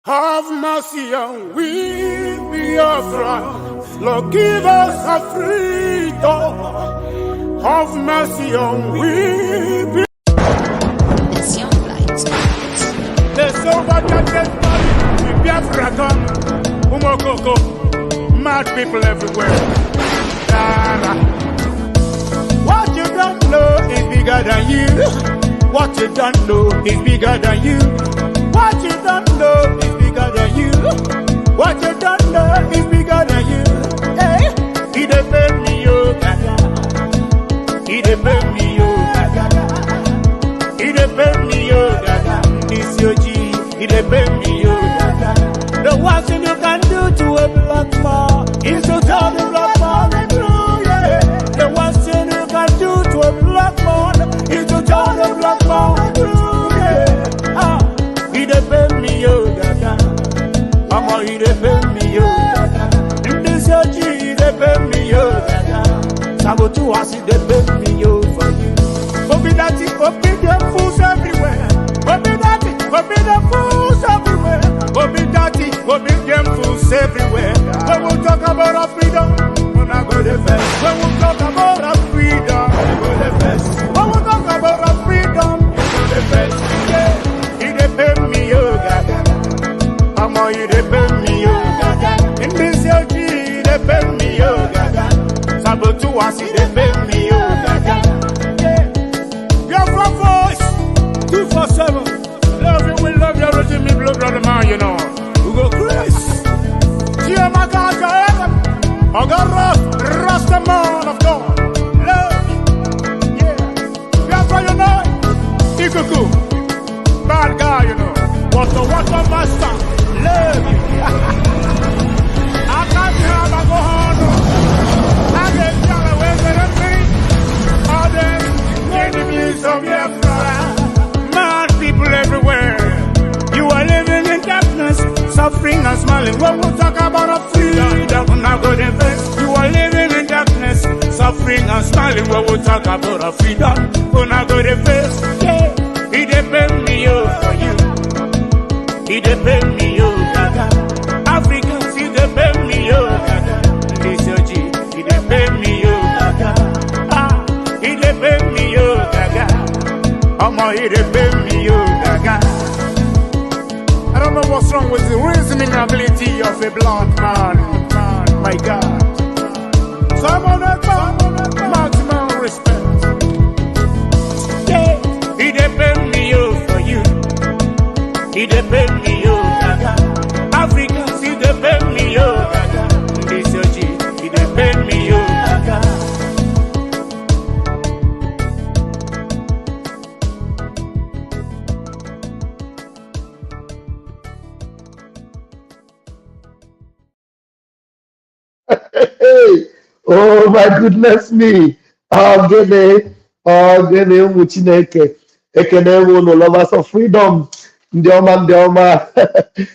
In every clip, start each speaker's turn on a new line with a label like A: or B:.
A: Have mercy on we, Biafra. Lord, give us a freedom. Have mercy on we.
B: It's young lights.
A: There's so much dead body in Biafra come. Umokoko, mad people everywhere. What you don't know is bigger than you. What you don't know is bigger than you. What you don't know is bigger than you. What you don't know is bigger than you. Hey, he defend me, oh gaga. He defend me, oh gaga. He defend me, oh gaga. This your G. He defend me, oh gaga. The worst thing you can do to a black man is to tell the black man the truth. Yeah. The worst thing you can do to a black man is to tell the black man the truth. Yeah. Ah. He defend me, oh gaga. Mama, he defend me, oh gaga. In this your G, he defend me, oh gaga. Sabotage, he defend me, oh for you. Forbid them fools everywhere. Forbid them fools everywhere. Forbid them fools everywhere. When we talk about our freedom, we're not going to defend. When we talk about our freedom, we're going to defend. When we talk about our freedom, we're going to defend. Yeah. He defend me, oh gaga. Mama, he defend me, oh gaga. In this your G, he defend me, oh gaga. Sabotage, he defend me, oh gaga. Yeah. Biafra voice, 247. Love you, we love you, everything me blood, brother man, you know. We go Chris. Cheer my God, I got Rust the man of God. Love you. Yeah. Biafra, you know. Ikuku. Bad guy, you know. Water master. Love you. I can't have a go on. I get y'all away with me. All them enemies of Biafra. Mad people everywhere. You are living in darkness, suffering and smiling. When we talk about a freedom, we're not going to defend. You are living in darkness, suffering and smiling. When we talk about a freedom, we're not going to defend. Yeah. He defend me, oh, for you. He defend me, oh, gaga. Africans, he defend me, oh, gaga. This your G, he defend me, oh, gaga. Ah, he defend me, oh, gaga. Mama, he defend me, oh, gaga. I don't know what's wrong with the reasoning ability of a black man. My God. So I'm on that maximum respect. Yeah, he defend me, oh, for you. He defend me, oh, gaga. Africans, he defend me, oh, gaga. This your G, he defend me, oh, gaga.
C: Hey, oh my goodness me. Ogene ụmụ Chineke. Ekene m unu, lovers of freedom. Ndị ọma.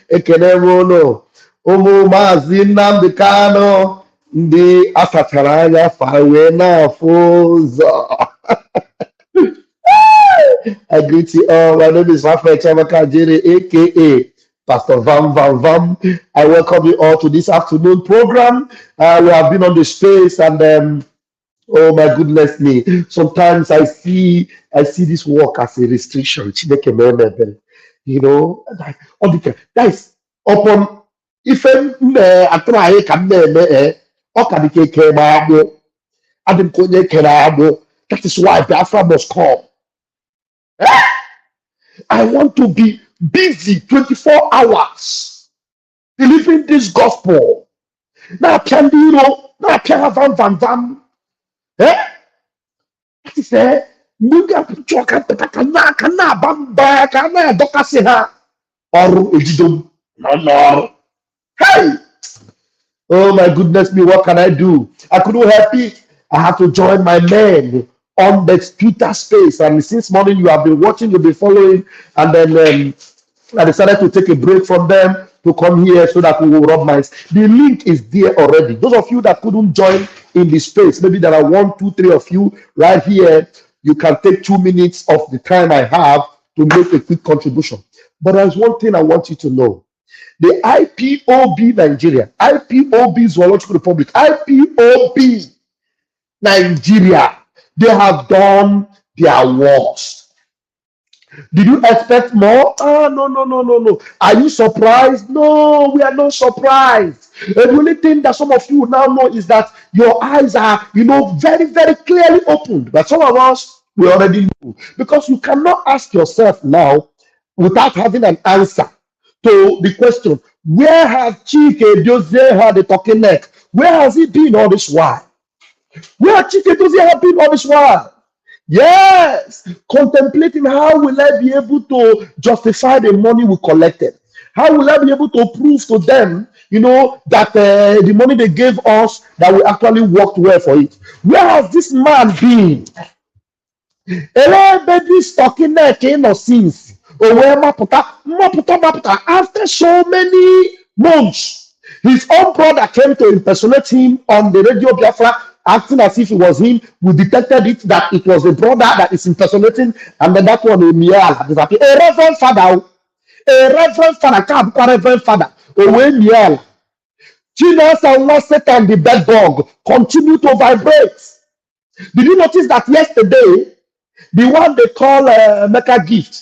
C: Ekene m unu. Ụmụ Maazị Nnamdi Kanu. Ndị asachara anya fa wee na-afụ ụzọ. I greet you all. My name is Rafael Chamaka Jere, aka Pastor Vam. I welcome you all to this afternoon program. We have been on the space, and oh my goodness me. Sometimes I see this work as a restriction. You know, that is upon if I try that is why Biafra must come. I want to be busy 24 hours delivering this gospel. Now, can you know? Now, can van. Eh? That is it. Muga choka kana bamba kana dokasiha or ejidum. No. Hey! Oh my goodness me, what can I do? I couldn't help it. I have to join my men on the Twitter space. And since morning you have been watching, you've been following, and then I decided to take a break from them to come here so that we will rub minds. The link is there already. Those of you that couldn't join in the space, maybe there are 1, 2, 3 of you right here. You can take 2 minutes of the time I have to make a quick contribution. But there's one thing I want you to know. The IPOB Nigeria, IPOB Zoological Republic, IPOB Nigeria, they have done their worst. Did you expect more? Oh, no. Are you surprised? No, we are not surprised. The only thing that some of you now know is that your eyes are, very, very clearly opened. But some of us, we already know. Because you cannot ask yourself now without having an answer to the question, where has Chike Dozie had the talking neck? Where has he been all this while? Where has Chike Dozie have been all this while? Yes, contemplating how will I be able to justify the money we collected? How will I be able to prove to them, that the money they gave us, that we actually worked well for it? Where has this man been? Everybody's talking there, since. After so many months, his own brother came to impersonate him on the radio Biafra, acting as if it was him. We detected it that it was the brother that is impersonating, and then that one a reverend father, Miel. Jesus and lost Satan, the bed dog, continue to vibrate. Did you notice that yesterday, the one they call Mecca Gift,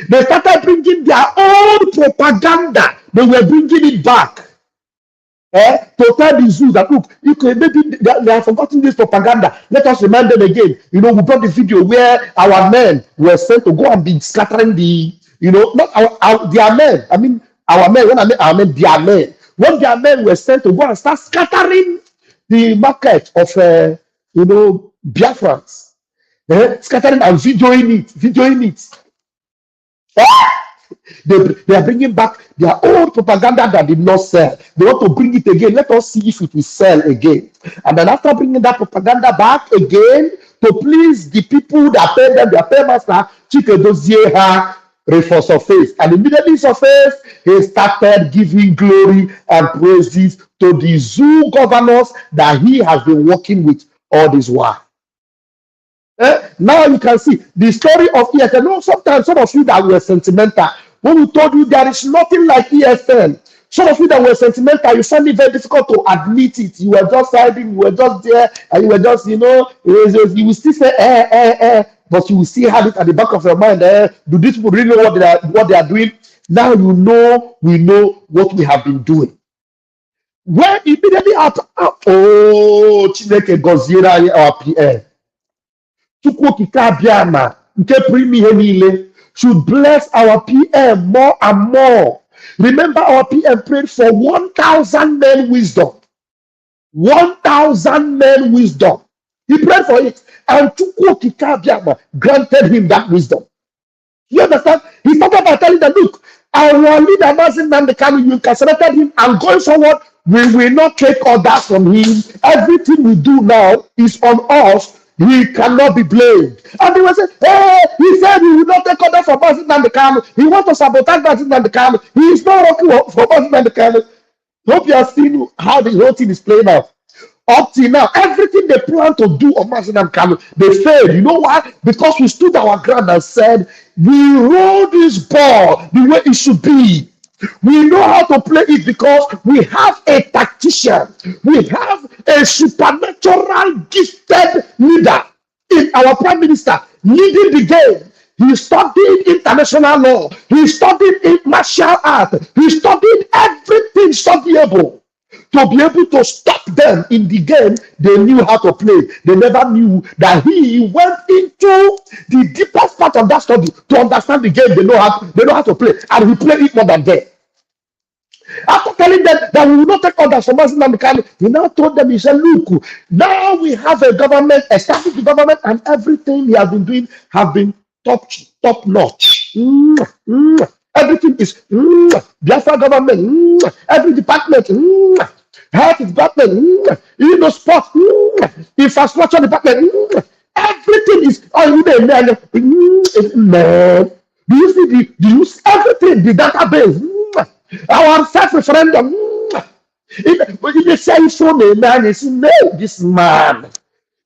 C: they started bringing their own propaganda. They were bringing it back. To tell the zoo that, look, maybe they have forgotten this propaganda. Let us remind them again. We brought the video where our men were sent to go and be scattering the, not their men. I mean, our men. When I mean our men, their men. When their men were sent to go and start scattering the market of, Biafrans. Scattering and videoing it. They are bringing back their old propaganda that did not sell. They want to bring it again. Let us see if it will sell again. And then after bringing that propaganda back again, to please the people that pay them, their paymaster, Chike Dozie had a surface. And immediately surface, he started giving glory and praises to the zoo governors that he has been working with all this while. Now you can see the story of ESN. Sometimes some of you that were sentimental, when we told you there is nothing like ESN, some of you that were sentimental, you find it very difficult to admit it. You were just hiding, you were just there, and you were just, you will still say, but you will still have it at the back of your mind. Do these people really know what they are doing? Now we know what we have been doing. When immediately after, Chineke Goziera our PM. Should bless our PM more and more. Remember, our PM prayed for 1,000 men wisdom. 1,000 men wisdom. He prayed for it, and granted him that wisdom. You understand? He started by telling them, look, our leader, Mazin Nandekanu, you incarcerated him, and going forward, we will not take orders from him. Everything we do now is on us. He cannot be blamed. And they were saying, he said he will not take order from Mazin Nandekanu. He wants to sabotage Mazin Nandekanu. He is not working for Mazin Nandekanu. Hope you have seen how the whole thing is playing out. Up till now, everything they plan to do on Mazin Nandekanu, they failed. You know why? Because we stood our ground and said, we roll this ball the way it should be. We know how to play it because we have a tactician. We have a supernatural gifted leader in our prime minister leading the game. He studied international law. He studied martial art. He studied everything studyable to be able to stop them in the game. They knew how to play. They never knew that he went into the deepest part of that study to understand the game. They know how to play, and he played it more than them. After telling them that we will not take orders from Mazin Nandekanu, he now told them, he said, look, now we have a government, established the government, and everything he has been doing have been top notch. Everything is Biafra government, every department, health department, sports, infrastructure department, everything is man. Do you see everything, the database? Our self-referendum. If they say so, man, it's no, this man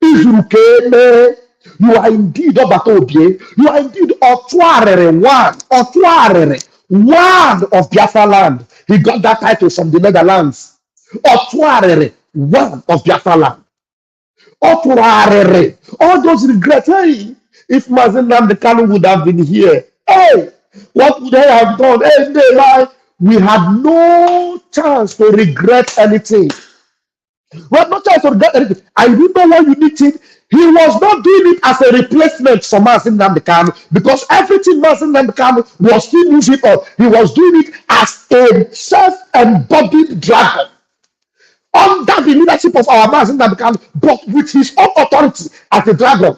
C: is okay. You are indeed Obatobie. You are indeed Otuarere one of Biafra land. He got that title from the Netherlands. Otuarere, one of Biafra land. Otuarere. All those regrets. Hey, if Mazen Namdekanu would have been here, hey, what would they have done? Hey, we had no chance to regret anything. We had no chance to regret anything. I do know what you need it. He was not doing it as a replacement for Mazen Namdekanu because everything Mazen Namdekanu was still moving on. He was doing it as a self-embodied dragon under the leadership of our Mazen Namdekanu, but with his own authority as a dragon.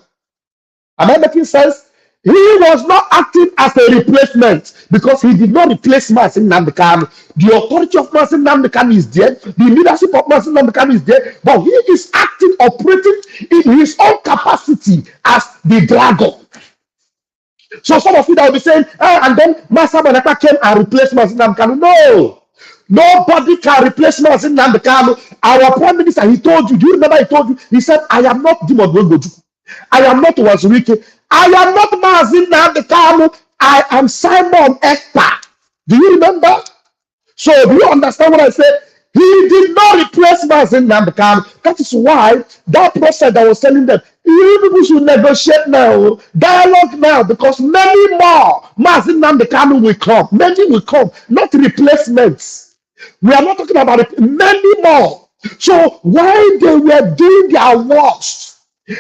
C: Am I making sense? He was not acting as a replacement because he did not replace Mazen Namdekanu. The authority of Mazen Namdekanu is there. The leadership of Mazen Namdekanu is there. But he is acting, operating in his own capacity as the dragon. So some of you that will be saying, and then Master Manaka came and replaced Mazen Namdekanu. No. Nobody can replace Mazen Namdekanu. Our prime minister, he told you, do you remember he told you? He said, I am not Dimon Wengoju. I am not Wazurike. I am not Mazen Namdekanu. I am Simon Ekpa. Do you remember? So do you understand what I said? He did not replace Mazen Namdekanu. That is why that prophet that was telling them, you people should negotiate now, dialogue now, because many more Mazen Namdekanu will come. Many will come, not replacements. We are not talking about it. Many more. So while they were doing their worst,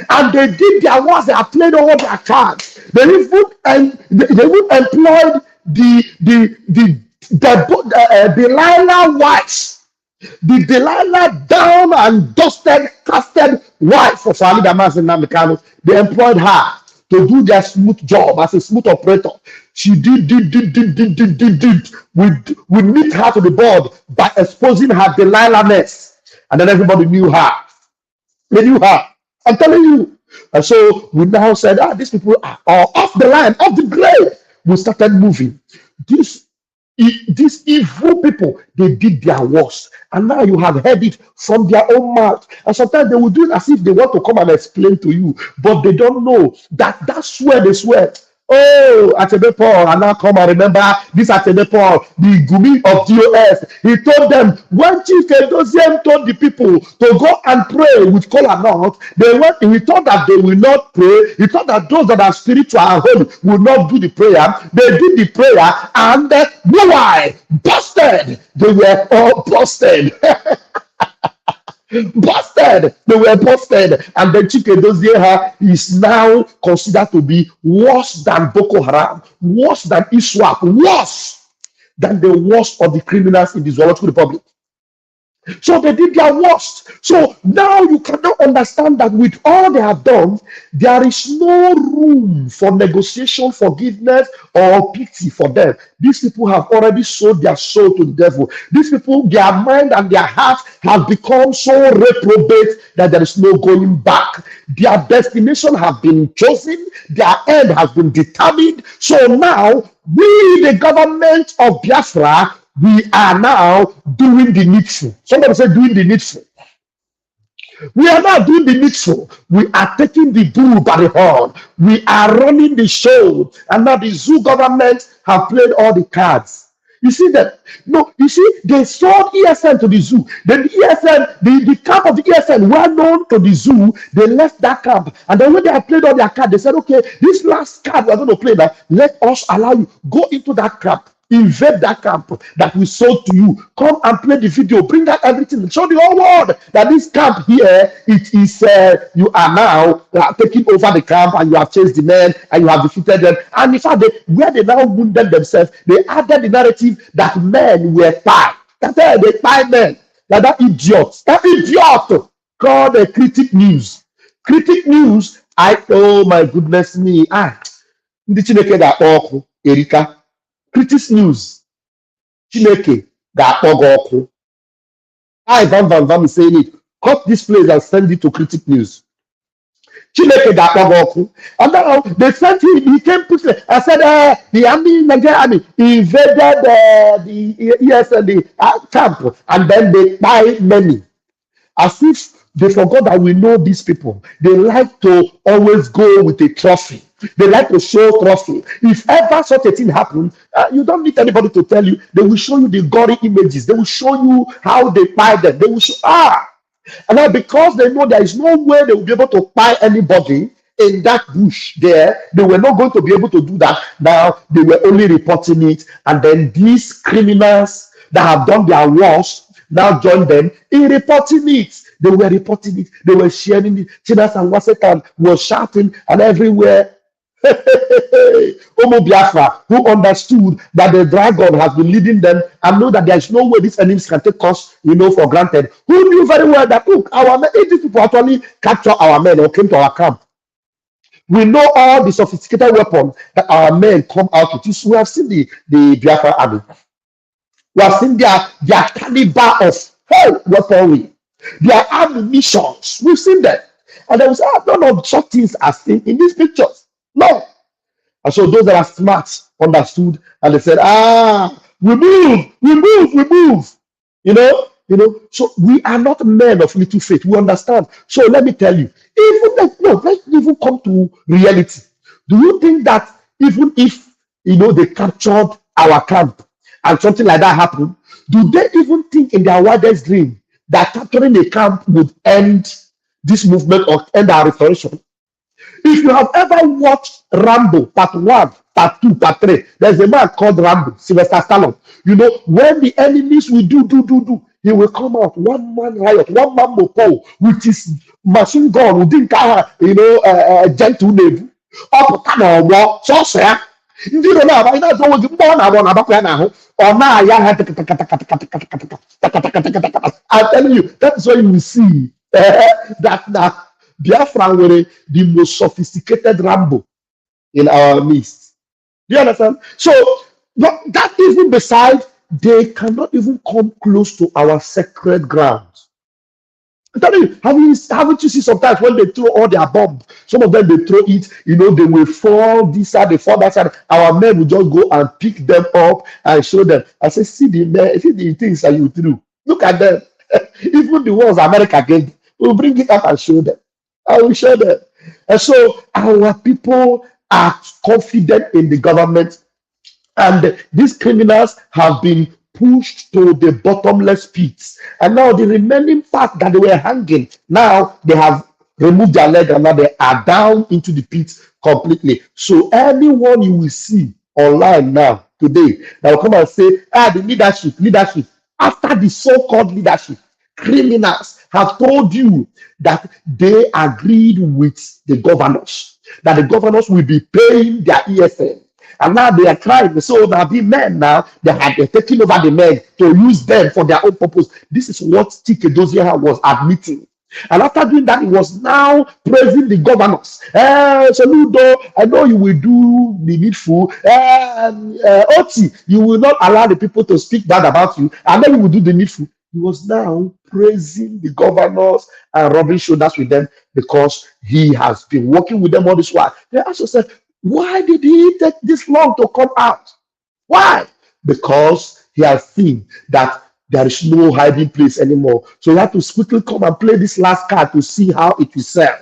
C: and they did their worst, they have played all their cards. They even employed the Delilah wives, the Delilah down and dusted, casted wife of Ali Damas and Namdekanu. They employed her to do their smooth job as a smooth operator. She did. We meet her to the board by exposing her Delilah-ness, and then everybody knew her. They knew her. I'm telling you. And so we now said, these people are off the line, off the grave. We started moving. These evil people, they did their worst. And now you have heard it from their own mouth. And sometimes they will do it as if they want to come and explain to you. But they don't know that swear they swear. Oh, Atebe Paul, and now come and remember this Atebe Paul, the Gumi of DOS. He told them, when Chief Edoziem told the people to go and pray with kola nut, they went, he thought that they will not pray. He thought that those that are spiritual and holy will not do the prayer. They did the prayer, and why? Busted. They were all busted. Busted. They were busted. And then Chike Dozieha is now considered to be worse than Boko Haram, worse than ISWAP, worse than the worst of the criminals in the Zoological Republic. So they did their worst. So now you cannot understand that with all they have done, there is no room for negotiation, forgiveness, or pity for them. These people have already sold their soul to the devil. These people, their mind and their heart have become so reprobate that there is no going back. Their destination has been chosen. Their end has been determined. So now, we, the government of Biafra, we are now doing the needful. Somebody say doing the needful. We are not doing the needful. We are taking the bull by the horn. We are running the show. And now the zoo government have played all the cards. You see that? No, you see, they sold ESN to the zoo. Then the ESN, the camp of the ESN, well known to the zoo, they left that camp. And then when they have played all their cards, they said, okay, this last card we're going to play now, let us allow you, go into that camp. Invade that camp that we sold to you. Come and play the video. Bring out everything. Show the whole world that this camp here, it is you are now taking over the camp, and you have chased the men and you have defeated them. And in fact, where they now wounded themselves, they added the narrative that men were tied. That's why they tied men. Like that idiot called Critic News. Critic News. Oh my goodness me. Ndị Chineke ga-akpọ ọkụ Erika. Critics News, Chineke ga-akpọ gị ọkụ. Van is saying it. Cut this place and send it to Critic News. Chineke ga-akpọ gị ọkụ. And now they sent him. He came quickly. I said, the army, Nigerian army, invaded the ESN camp, and then they died many. As if they forgot that we know these people. They like to always go with a trophy. They like to show trophy. If ever such a thing happens, you don't need anybody to tell you. They will show you the gory images. They will show you how they buy them. They will show, and now because they know there is no way they will be able to buy anybody in that bush there, they were not going to be able to do that. Now they were only reporting it, and then these criminals that have done their worst now join them in reporting it. They were reporting it, they were sharing it. Chinas and Wasekan were shouting, and everywhere. Omo Biafra, who understood that the dragon has been leading them and know that there is no way these enemies can take us, for granted. Who knew very well that, look, our men, if these people actually capture our men or came to our camp, we know all the sophisticated weapons that our men come out with. We have seen the Biafra army. We have seen their caliber of weaponry, their ammunitions. We've seen them. And they will say, none of such things are seen in these pictures. No. And so those that are smart understood, and they said, we move. So we are not men of little faith. We understand. So let me tell you, let's even come to reality. Do you think that even if they captured our camp and something like that happened, do they even think in their wildest dream that capturing a camp would end this movement or end our restoration? If you have ever watched Rambo Part 1, Part 2, Part 3, there's a man called Rambo, Sylvester Stallone. When the enemies will do, he will come out, one man riot, one man mopo, with his machine gun, within gentle navy. Up war, so sir. I'm telling you, that's why you see that now Biafra were the most sophisticated Rambo in our midst. Do you understand? So that even beside, they cannot even come close to our sacred grounds. I'm telling you, haven't you seen sometimes when they throw all their bombs, some of them they throw it, they will fall this side, they fall that side. Our men will just go and pick them up and show them. I say, see the things that you threw. Look at them. Even the ones America gave, we'll bring it up and show them. I will show them. And so our people are confident in the government, and these criminals have been pushed to the bottomless pits. And now the remaining part that they were hanging, now they have removed their leg and now they are down into the pits completely. So anyone you will see online now, today, that will come and say, the leadership, after the so-called leadership, criminals have told you that they agreed with the governors, that the governors will be paying their ESN. And now they are trying. So now the men now, they're taking over the men to use them for their own purpose. This is what Chike Dozieha was admitting. And after doing that, he was now praising the governors. Soludo, I know you will do the needful. Oti, you will not allow the people to speak bad about you. And then you will do the needful. He was now praising the governors and rubbing shoulders with them because he has been working with them all this while. They also said, why did he take this long to come out? Why? Because he has seen that there is no hiding place anymore. So he had to quickly come and play this last card to see how it will sell.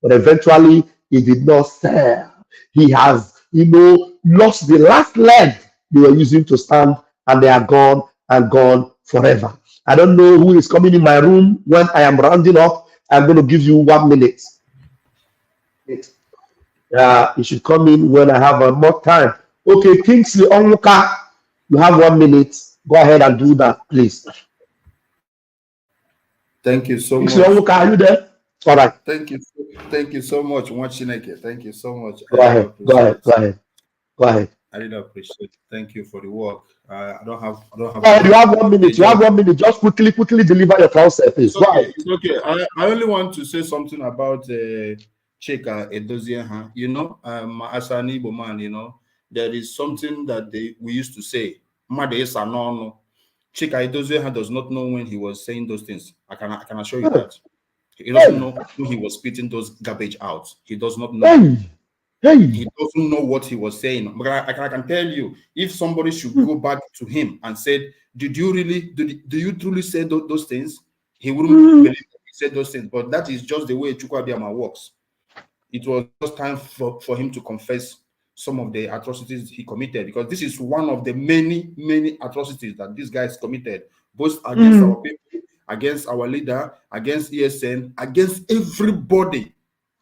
C: But eventually, it did not sell. He has, lost the last leg they were using to stand, and they are gone and gone forever. I don't know who is coming in my room when I am rounding up. I'm going to give you 1 minute. You should come in when I have more time. Okay, Kingsley Onwuka, you have 1 minute. Go ahead and do that, please.
D: Thank you so
C: Kingsley
D: much.
C: Onwuka, are you there? All right.
D: Thank you so much, Chineke. Thank you so much.
C: Go ahead.
D: I really appreciate it. Thank you for the work. I don't have.
C: You have 1 minute. You have 1 minute. Just quickly deliver your concept, please.
D: It's okay. I only want to say something about Chika Edozieha. As an Igbo man, there is something that we used to say. Chika Edozieha does not know when he was saying those things. I can assure you that. He doesn't know when he was spitting those garbage out. He does not know. He doesn't know what he was saying. But I can tell you, if somebody should go back to him and said, do you truly say those things? He wouldn't believe said those things, but that is just the way Chukwuabiama works. It was just time for him to confess some of the atrocities he committed, because this is one of the many atrocities that these guys committed, both against our people, against our leader, against ESN, against everybody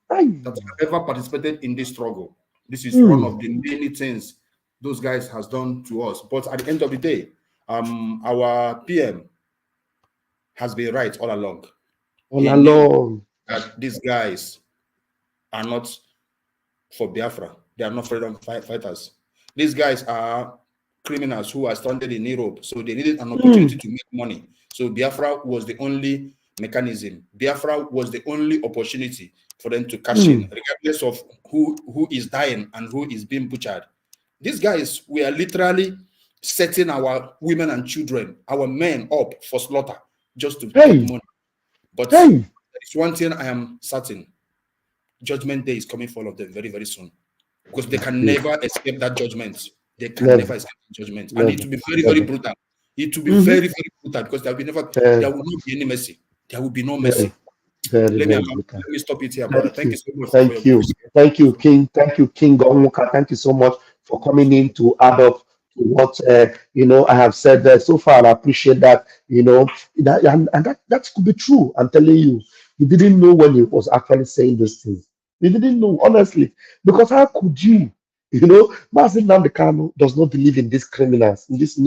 D: that ever participated in this struggle. This is one of the many things those guys has done to us. But at the end of the day, our PM has been right all along. He knew that these guys are not for Biafra. They are not freedom fighters. These guys are criminals who are stranded in Europe, so they needed an opportunity to make money. So Biafra was the only mechanism. Biafra was the only opportunity for them to cash in, regardless of who is dying and who is being butchered. These guys were literally setting our women and children, our men up for slaughter just to get money. But there is one thing I am certain: Judgment Day is coming for all of them very, very soon, because they can never escape that judgment. They can never escape the judgment, and it will be very, very brutal. It will be very, very brutal, because there will not be any mercy. There will be no mercy. Let me stop it here, brother. Thank you so much.
C: Thank you, King. Thank you, King Onwuka. Thank you so much for coming in to add up to what I have said so far. I appreciate that. That could be true. I'm telling you, he didn't know when he was actually saying those things. He didn't know, honestly, because how could you? Mazin Namdekano does not believe in these criminals, in these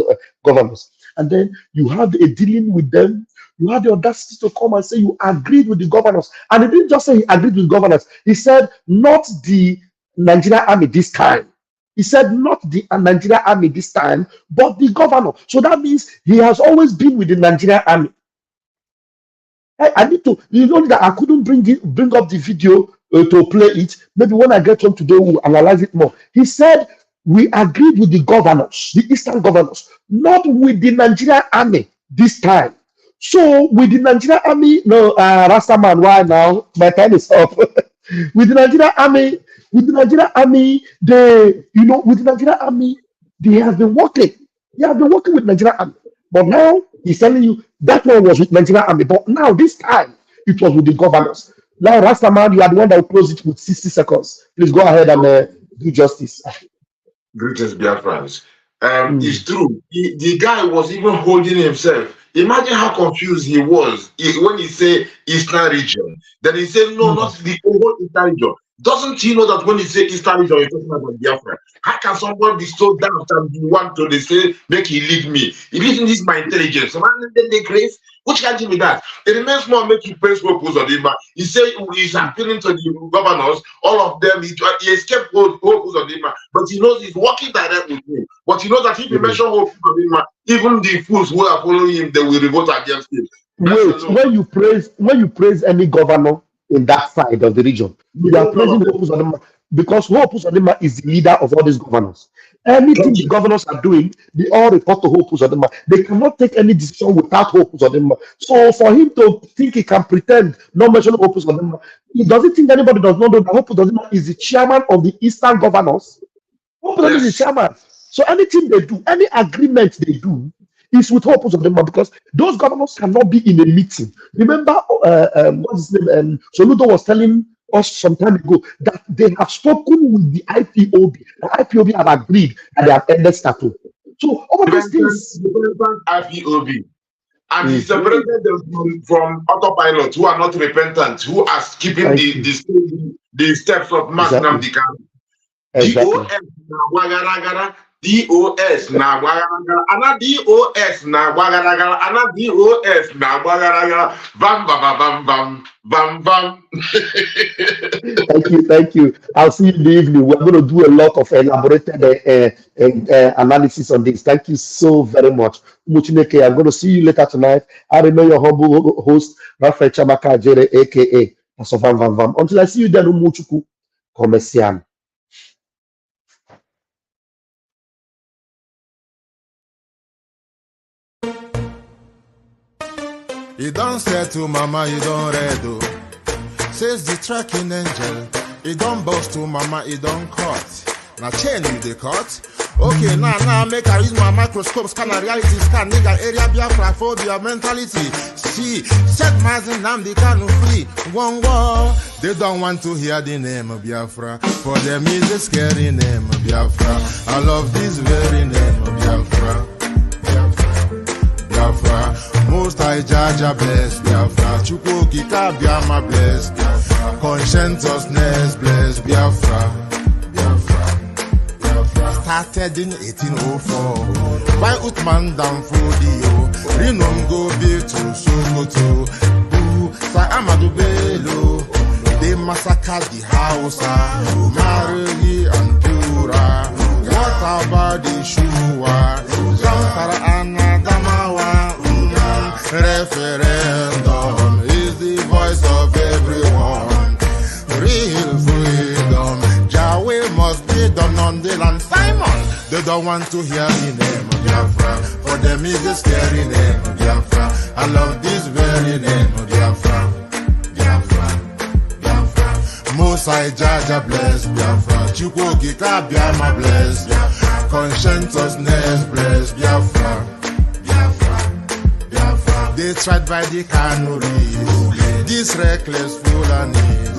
C: governors, and then you have a dealing with them. You had the audacity to come and say you agreed with the governors. And he didn't just say he agreed with governors. He said, not the Nigerian army this time. He said, not the Nigerian army this time, but the governor. So that means he has always been with the Nigerian army. I need to, that I couldn't bring up the video to play it. Maybe when I get home today, we'll analyze it more. He said, we agreed with the governors, the Eastern governors, not with the Nigerian army this time. So with the Nigerian army, Rastaman, why now? My time is up. With the Nigerian army, they have been working. They have been working with Nigerian army. But now he's telling you that one was with Nigerian army. But now this time it was with the governors. Now Rastaman, you are the one that will close it with 60 seconds. Please go ahead and do justice.
E: Greetings, Biafrans. It's true. The guy was even holding himself. Imagine how confused he was when he said Eastern region. Then he said, no, not the whole Eastern region. Doesn't he know that when he say Eastern region, he's talking about Biafra? How can someone be so daft and you want to say, make he leave me? He leaves in this my intelligence. Then they grace. Which can't give me that? It remains more make you praise Hope Uzodimma. He said he's appealing to the governors, all of them. He escaped Hope Uzodimma, but he knows he's working directly with him. But he knows that if he mentions Hope Uzodimma, even the fools who are following him, they will revolt against him.
C: Wait, when you praise any governor in that side of the region, you are praising Hope Uzodimma, because Hope Uzodimma is the leader of all these governors. Anything the governors are doing, they all report to Hope Uzodimma. They cannot take any decision without Hope Uzodimma. So for him to think he can pretend not mention Hope Uzodimma, he doesn't think anybody does not know that Hope Uzodimma is the chairman of the Eastern governors. Hope Uzodimma is the chairman. So anything they do, any agreement they do, is with Hope Uzodimma, because those governors cannot be in a meeting. Remember, what's his name? Soludo was telling us some time ago that they have spoken with the IPOB. The IPOB have agreed and they have ended status. So all these things.
E: IPOB. And he separated them from autopilots who are not repentant, who are skipping the steps of Mass Nnamdi Kanu. DOS na gwagaraga, ana DOS na gwagaraga, ana DOS na gwagaraga, bam bam bam bam bam bam.
C: Thank you. I'll see you in the evening. We're going to do a lot of elaborated analysis on this. Thank you so very much. Muchineke, I'm going to see you later tonight. I remain your humble host, Rafael Chamaka Jere, aka Asovan Van Vam. Until I see you then, Umuchuku, Komesian.
F: You don't say to mama, you don't redo. Says the tracking angel. You don't boast to mama, you don't cut. Now chain you the cut. Okay, now make I use my microscope, scan a reality, scan nigga area Biafra phobia mentality. see. Set Mazin Namdi Kanu free. One war. They don't want to hear the name of Biafra. For them is a scary name of Biafra. I love this very name of Biafra. Biafra. Most I Jaja bless Biafra. Chukwuki Kabiama bless Biafra. Conscientiousness bless Biafra. Started in 1804 by Uthman Danfodio. Rinom go be to Sokoto. Sa Amadou Bello. They massacred the Hausa, Marigi and Pura. What about the Shua? Zamfara and Adamawa. Referendum is the voice of everyone. Real freedom. Yahweh must be done on the land. Simon, they don't want to hear the name of Biafra. For them is a scary name of Biafra. I love this very name of Biafra. Mosai Jaja bless Biafra. Chukwuki Kabiama bless Biafra. Conscientiousness bless Biafra. They tried by the canories. These reckless Fulanis.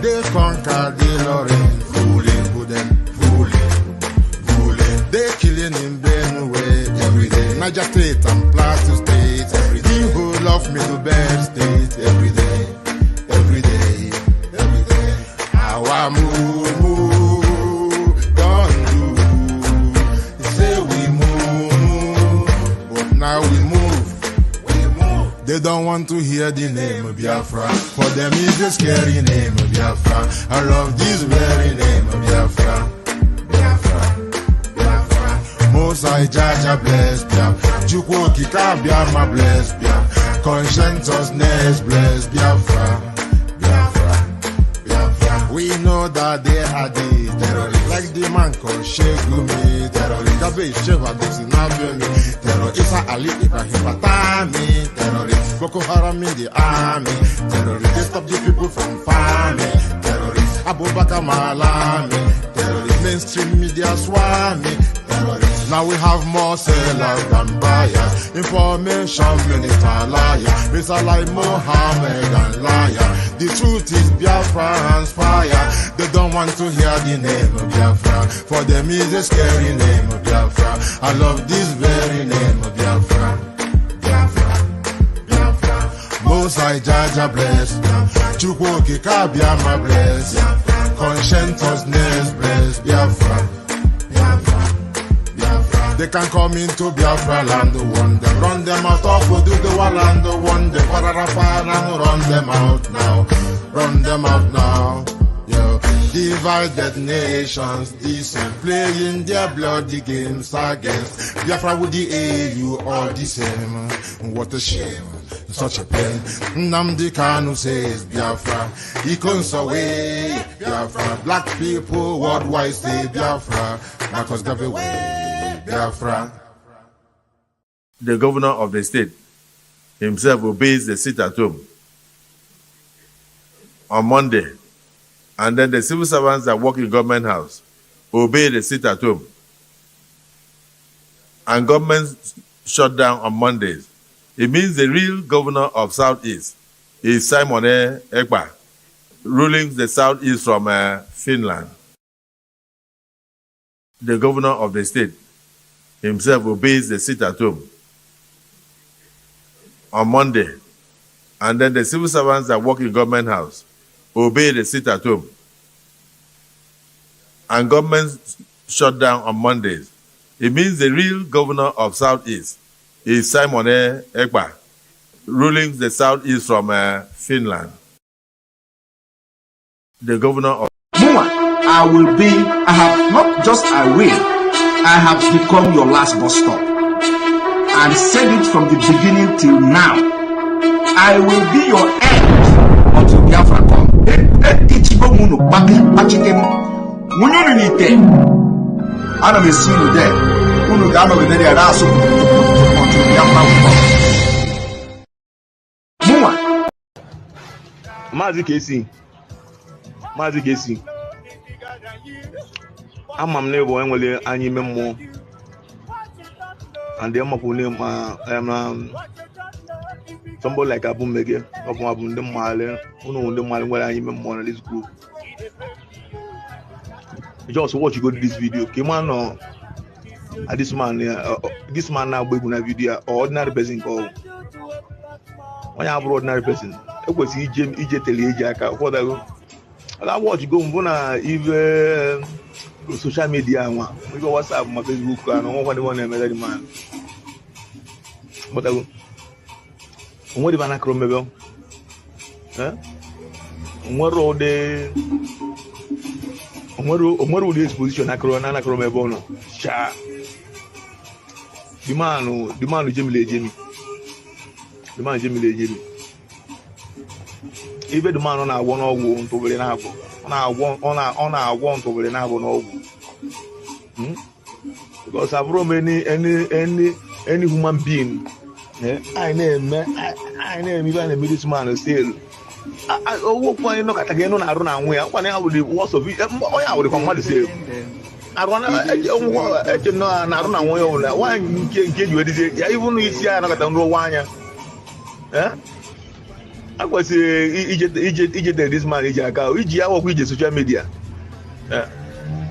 F: They conquered the Lorraine. Fooling. They killing in Benue every day. Niger State and Plateau State every day. The whole of Middle State every day. Our move, don't do. Say we move, but now we move. They don't want to hear the name of Biafra. For them is a scary name of Biafra. I love this very name of Biafra. Mosai Jaja bless Biafra. Chukwuki Kabiama bless Biafra. Conscientiousness bless Biafra. We know that they are the terrorists, like the man called Shegumi, terrorist. Gabe Sheva Dexinabemi, terrorist. Isa Ali Ibrahim Batami, terrorist. Boko Haram in the army, terrorist. They stop the people from farming, terrorist. Abu Bakr Malami, terrorist. Mainstream media swami, terrorist. Now we have more sellers than buyers. Information minister liar. Mr. like Mohammed and liar. The truth is Biafra and fire. They don't want to hear the name of Biafra. For them is a scary name of Biafra. I love this very name of Biafra. Mosai Jaja bless. Chukwuki Kabiama bless. Conscientiousness bless Biafra. They can come into Biafra land, one them run them out of Oduduwa land, one them Pararafan and run them out now. Yo, divided nations, decent, playing their bloody games against Biafra with the AU all the same. What a shame, such a pain. Nnamdi Kanu says Biafra, he comes away Biafra. Black people worldwide say Biafra, Marcus gave away. Biafra.
G: The governor of the state himself obeys the sit at home on Monday, and then the civil servants that work in government house obey the sit at home, and government shut down on Mondays. It means the real governor of Southeast is Simon Ekpa, ruling the Southeast from Finland. The governor of the state himself obeys the sit at home on Monday, and then the civil servants that work in government house obey the sit at home, and government shut down on Mondays. It means the real governor of Southeast is Simon Ekpa, ruling the Southeast from Finland. The governor of
H: I have become your last bus stop. And said it from the beginning till now. I will be your end until Biafra come. Ichibo munu pachikem. Munu nite. Ana me see you there. Unu gano with the raso until Biafra will come. Muma.
I: Mazi Kesi. Amam nebo enwele anyi memo. And the Mapune somebody like Abu Mege, Abu the Male, the Male where I am on this group. Just watch you go to this video. Came on, this man now going to video ordinary person call. When you have ordinary person, it was EJ tell you what I watch you go on even social media, we go WhatsApp, my Facebook, and one man. But what if I can't remember? What are the exposition? I can't remember. Cha. The man, Jimmy. Even the man on our one or one to the nabo. On our one to the nabo. Because I've run any human being. I name even a middle man still. I point look at again on our run away. One hour the worst of it. I would come to say. I want to know an aruna way. Why you get you even if you are not a no one. I was this man is a guy, which is social media.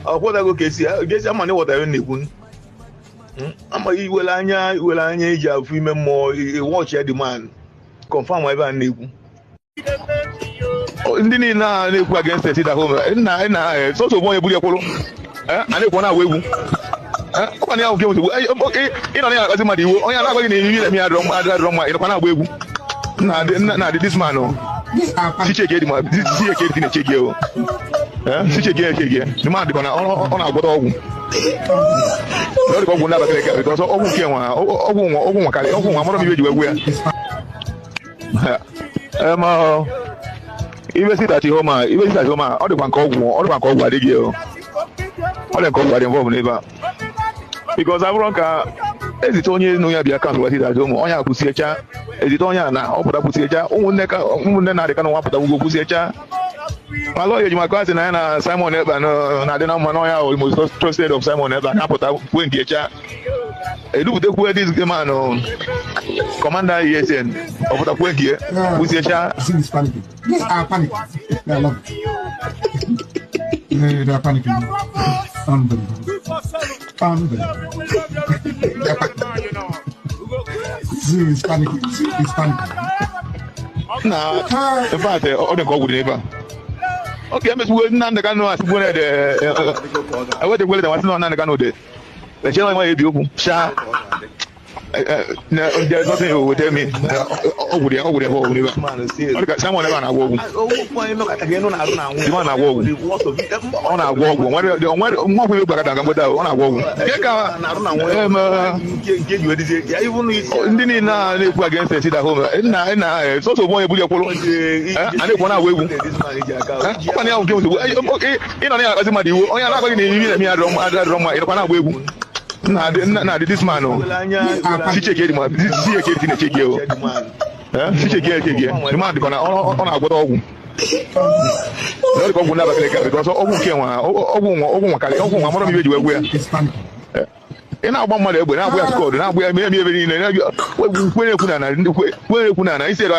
I: What I go see, I guess I'm what I need. I'm a will age of women more watch the man confirm my van neighbor. Oh, indeed, now they go against the city home. And so boy, Bullapolo. And they want to wait. What are you going to okay? You know, I got my deal. Oh, I'm not going to me. I don't wait. Now, this man, teacher gave him a kid in a check. Teacher gave the man on our bottle. Because even sit at home, all the bank of the girl. All the company involved neighbor. Because I've is it only no ya be account what it at home? On ya pusiacha, is it on ya now? Open up pusiacha, then they can want to go pusiacha. My lawyer, my cousin, and Simon Eber, no, I don't know, Manoya, almost trusted of Simon Eber, and I put out when the chat. I look at where this man, Commander ESN, of the point here, pusiacha.
F: This is panicking. Yes, I panic. I love it. They are panicking. Unbelievable. This is panicking. It's panicking.
I: Nah, in fact, all the call with neighbor. Okay, I'm just waiting on the canoe. I went to wait. I was not on the canoe. The channel might be open. No, there's nothing you will tell me. Over there. Look at someone ever on a walk. Again on a walk. On a walk. What will you back on a walk? Get you even against the city home. It's also boy, and they want to wait. You know, as my deal, I'm not going to be Nah, this man, teacher gave him a check. Teacher gave the man on our bottle. Not go never click because in our mother, when I was called, now we are maybe where Punana, he said,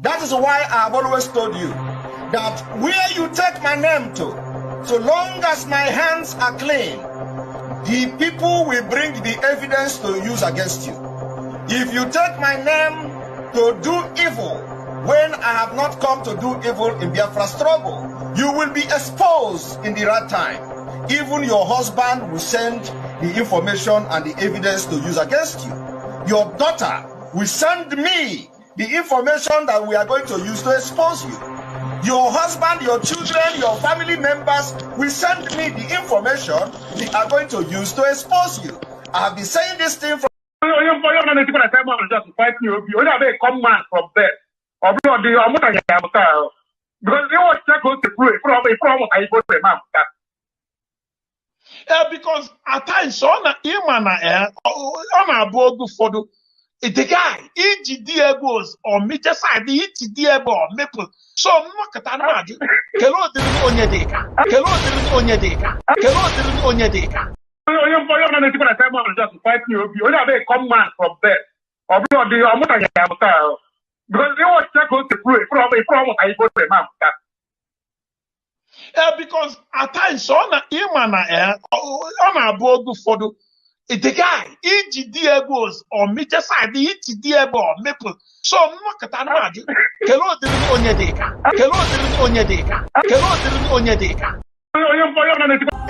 J: that is why I've always told you that where you take my name to, so long as my hands are clean, the people will bring the evidence to use against you. If you take my name to do evil, when I have not come to do evil in Biafra struggle, you will be exposed in the right time. Even your husband will send the information and the evidence to use against you. Your daughter will send me the information that we are going to use to expose you. Your husband, your children, your family members will send me the information we are going to use to expose you. I have been saying this thing from
A: just fight you. You only have a command from there. Or because they want to go to pray from I go to mom.
C: Because at times on a board for the guy, each diabos or major side, each diabo maple. So look at that. Hello,
K: just fight IPOB. Only have a come man from there. Or because they want to check out the proof from I put them out.
L: Because at times on a board for the guy each Diegos or Mr. Side each Diego or Maple. So Makatana Kelo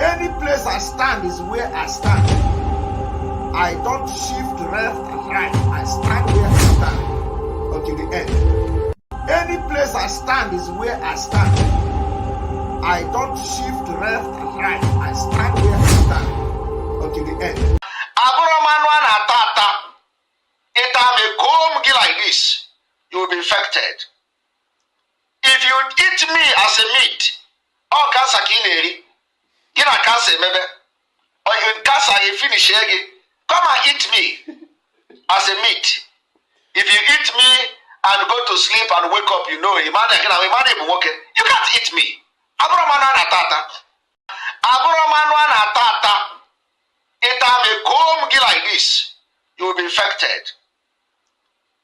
J: Any place I stand is where I stand. I don't shift left and right. I stand where I stand until the end. Any place I stand is where I stand. I don't shift left and right. I stand where I stand until the end. If I may comb like this, you will be infected. If you eat me as a meat, or cancer kineri, you know cancer maybe, or you cancer you finish again, come and eat me as a meat. If you eat me and go to sleep and wake up, you know, you can't eat me. If I may comb like this, you will be infected.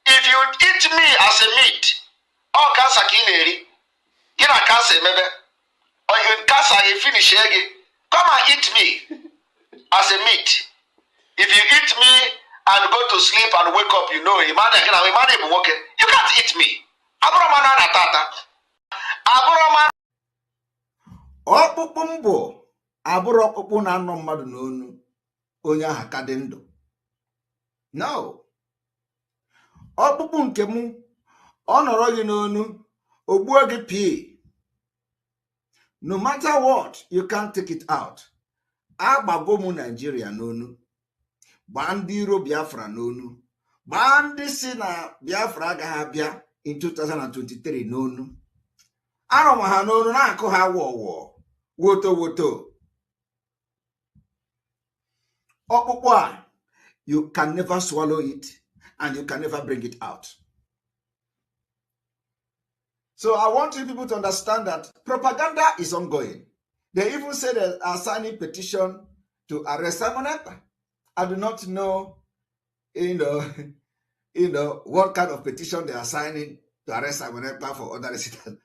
J: If you eat me as a meat, or cancer kineri, you know cancer maybe, or you cancer you finish again, come and eat me as a meat. If you eat me and go to sleep and wake up, you know, you can't eat me. Ọkpụkpụ mbụ abụrụ ọkpụkpụ na-anọ mmadụ n'onu onye ahụ ka dị ndụ. No. Ọkpụkpụ nke mụ ọ nọrọ gị n'onu ogbuo gị pii. No matter what, you can't take it out. Agbago mụ Nigeria n'onu. Gbaa ndị iro Biafra n'onu. Gbaa ndị si na Biafra agaghị abịa in 2023 n'onu. Arụma ha n'onu na-akụ ha wọwọ. Woto. Ọkpụkpụ a, you can never swallow it and you can never bring it out. So I want you people to understand that propaganda is ongoing. They even say they are signing petition to arrest Simon Ekpa. I do not know, what kind of petition they are signing to arrest Simon Ekpa for other reasons.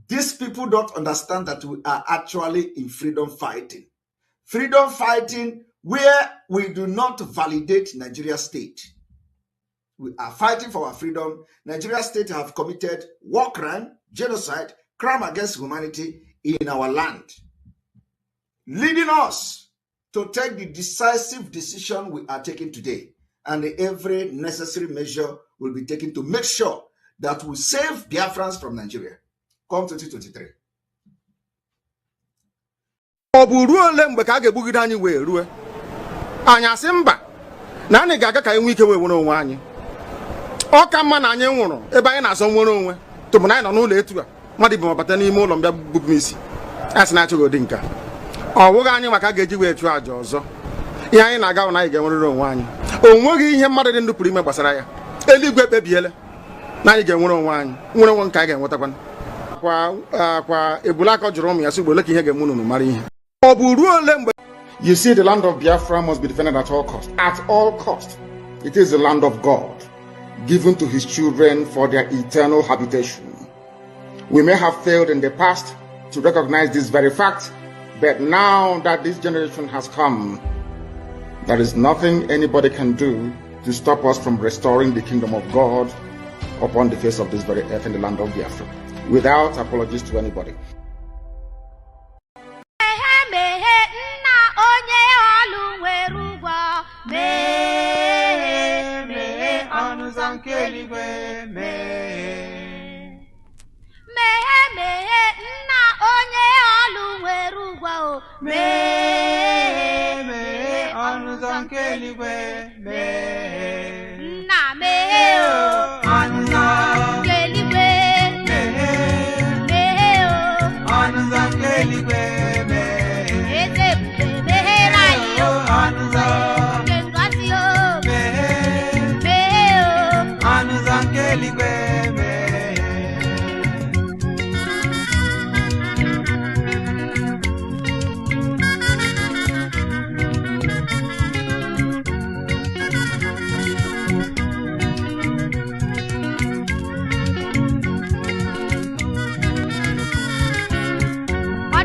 J: These people don't understand that we are actually in freedom fighting. Freedom fighting where we do not validate Nigeria state. We are fighting for our freedom. Nigeria state have committed war crime, genocide, crime against humanity in our land, leading us to take the decisive decision we are taking today. And every necessary measure will be taken to make sure that we save Biafrans from Nigeria. Come 2023.
K: Ọ bụ ruo ole mgbe ka a ga-egbugide anyị wee rue anyị asị mba na anyị ga-aga ka anyị nwee ike wee nwere onwe anyị. Ọ ka mma na anyị nwụrụ ebe anyị na-asọ nwere onwe tụbụ na anyị nọ n'ụlọ etu a mmadụ bụ mabata n'ime ụlọ mbịa gbupụ m isi asị na-achọghị ụdị nka ọ bụghị anyị maka a ga-eji wee chụọ àjà ọzọ. Ihe anyị na-aga na anyị ga-enwerịrị onwe anyị. O nweghị ihe mmadụ dị ndụ pụrụ ime gbasara ya. Eluigwe ekpebiela na anyị ga-enwere onwe anyị nwere onwe nke anyị ga-enwetakwa. Kwa ebulaka jụrụ ụmụ ya sị gbole ka ihe ga-eme unu mara ihe. Ọ bụ ruo ole mgbe you see the land of Biafra must be defended at all cost. At all cost. It is the land of God, given to his children for their eternal habitation. We may have failed in the past to recognize this very fact, but now that this generation has come, there is nothing anybody can do to stop us from restoring the kingdom of God upon the face of this very earth in the land of Biafra, without apologies to anybody.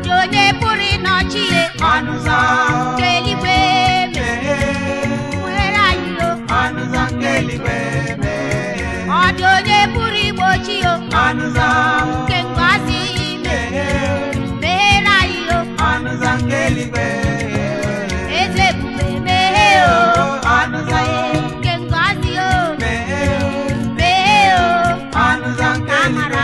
M: Odone puri no chie.
N: Anuza.
M: Keligwe me. Where are you?
N: Anuza keligwe me.
M: Odone puri mochio.
N: Anuza.
M: Kengazi me. Where are you?
N: Anuza keligwe.
M: Eze kume me o.
N: Anuza.
M: Kengazi o. Me o.
N: Anuza keligwe.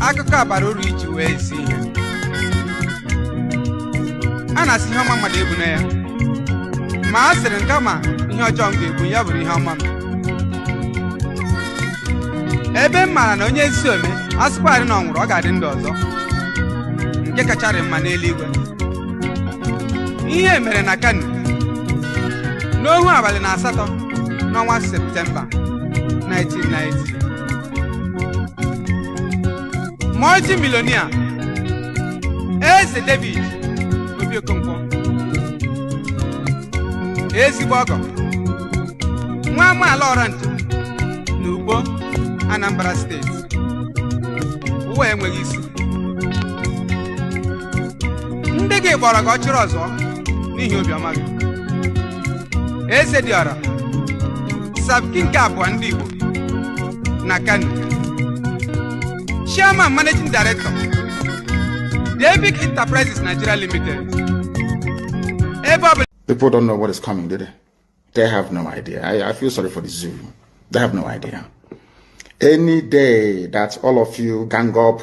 O: Akụkọ abara uru iji wee isi ihe a na-asị ihe ọma mmadụ ebu na ya ma a sịrị nke ma ihe ọjọọ m ga-ebu ya bụrụ ihe ọma m ebe m maara na onye ezi ome a sịkwarị na ọ nwụrụ ọ ga-adị ndụ ọzọ nke kacharị mma n'eluigwe ihe mere na Kano n'ohu abalị na 8 n'ọnwa Septemba 1990 multi-millionaire Eze David Obi Okonkwo ezigbo ọgọ nwa amaala Ọrantụ n'Ugbo Anambra steeti ụwa enweghị isi ndị gị gbọrọ gị ọchịrị ọzọ n'ihi obiọma gị Eze dị ọra Sabki nke abụọ ndị Igbo na Kano Chairman Managing Director, David Enterprises Nigeria Limited.
K: People don't know what is coming, do they? They have no idea. I feel sorry for the zoo. They have no idea. Any day that all of you gang up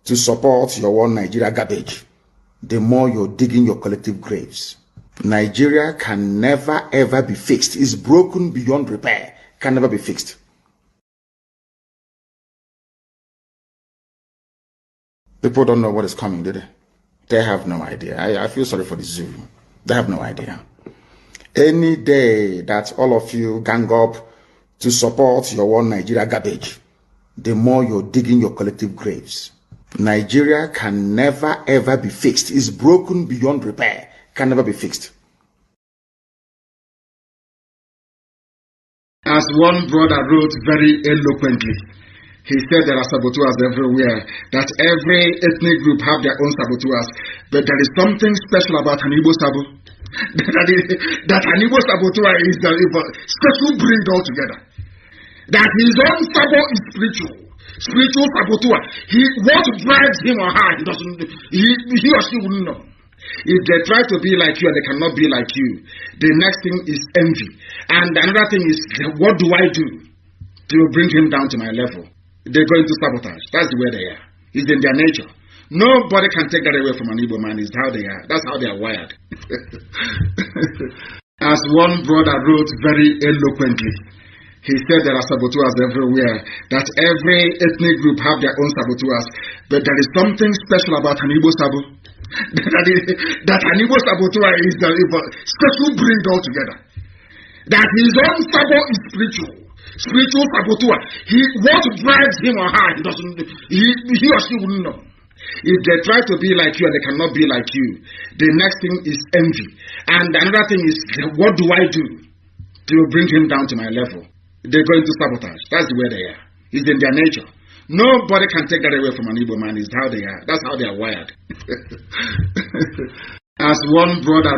K: to support your one Nigeria garbage, the more you're digging your collective graves. Nigeria can never ever be fixed. It's broken beyond repair. Can never be fixed. People don't know what is coming, do they? They have no idea. I feel sorry for the zoo. They have no idea. Any day that all of you gang up to support your one Nigeria garbage, the more you're digging your collective graves. Nigeria can never ever be fixed. It's broken beyond repair. Can never be fixed.
J: As one brother wrote very eloquently, he said there are saboteurs everywhere, that every ethnic group have their own saboteurs, but there is something special about an Igbo sabo. that an Igbo saboteur is the special breed altogether. That his own sabo is spiritual saboteur. What drives him or her, he or she wouldn't know. If they try to be like you and they cannot be like you, the next thing is envy. And another thing is, what do I do to bring him down to my level? They're going to sabotage. That's the way they are. It's in their nature. Nobody can take that away from an Igbo man. It's how they are. That's how they are wired. As one brother wrote very eloquently, he said there are saboteurs everywhere, that every ethnic group have their own saboteurs, but there is something special about an Igbo sabo. that an Igbo saboteur is the special breed altogether. That his own sabo is spiritual saboteur. What drives him or her, he or she wouldn't know. If they try to be like you and they cannot be like you, the next thing is envy. And another thing is, what do I do to bring him down to my level? They're going to sabotage. That's the way they are. It's in their nature. Nobody can take that away from an Igbo man. It's how they are. That's how they are wired. As one brother